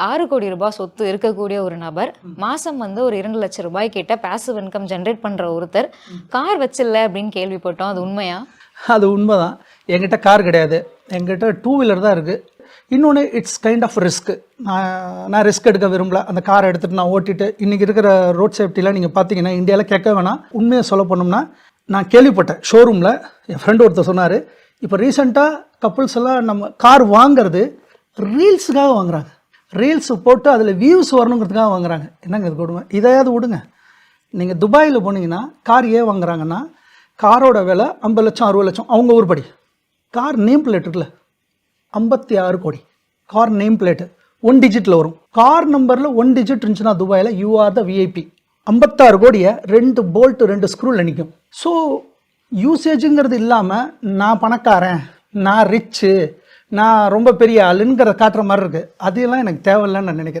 6 கோடி ரூபாய் சொத்து இருக்கக்கூடிய ஒரு நபர் மாசம் வந்து ஒரு 2 லட்சம் ரூபாய் கிட்ட பாசிவ் இன்கம் ஜென்ரேட் பண்ற ஒருத்தர் கார் வச்சில்ல அப்படின்னு கேள்விப்பட்டோம். அது உண்மையா? அது உண்மைதான். என்கிட்ட கார் கிடையாது, என்கிட்ட 2 வீலர் தான் இருக்குது. இன்னொன்று இட்ஸ் கைண்ட் ஆஃப் ரிஸ்க்கு. நான் ரிஸ்க் எடுக்க விரும்பல. அந்த காரை எடுத்துகிட்டு நான் ஓட்டிட்டு இன்றைக்கி இருக்கிற ரோட் சேஃப்டிலாம் நீங்கள் பார்த்தீங்கன்னா இந்தியாவில் கேட்க வேணாம். உண்மையை சொல்ல போனோம்னா நான் கேள்விப்பட்டேன். ஷோரூமில் என் ஃப்ரெண்டு ஒருத்தர் சொன்னார், இப்போ ரீசெண்டாக கப்புள்ஸ் எல்லாம் நம்ம கார் வாங்குறது ரீல்ஸுக்காக வாங்குறாங்க. ரீல்ஸு போட்டு அதில் வியூஸ் வரணுங்கிறதுக்காக வாங்குறாங்க. என்னங்க இது கொடுமை? இதையாவது விடுங்க. நீங்கள் துபாயில் போனீங்கன்னா கார் ஏன் வாங்குறாங்கன்னா, காரோட விலை 50 லட்சம் 60 லட்சம் அவங்க ஊர்படி. கார் நேம் பிளேட் இருக்குல்ல, 56 கோடி கார் நேம் பிளேட்டு 1 டிஜிட்டில் வரும். கார் நம்பரில் 1 டிஜிட் இருந்துச்சுன்னா துபாயில் யூ ஆர் த விஐபி. 56 கோடியை 2 போல்ட்டு 2 ஸ்க்ரூவில் நிற்கும். ஸோ யூசேஜுங்கிறது இல்லாமல் நான் பணக்காரன், நான் ரிச்சு, நான் ரொம்ப பெரிய ஆளுங்கிற காட்டுற மாதிரி இருக்குது. அதெல்லாம் எனக்கு தேவையில்லைன்னு நான் நினைக்கிறேன்.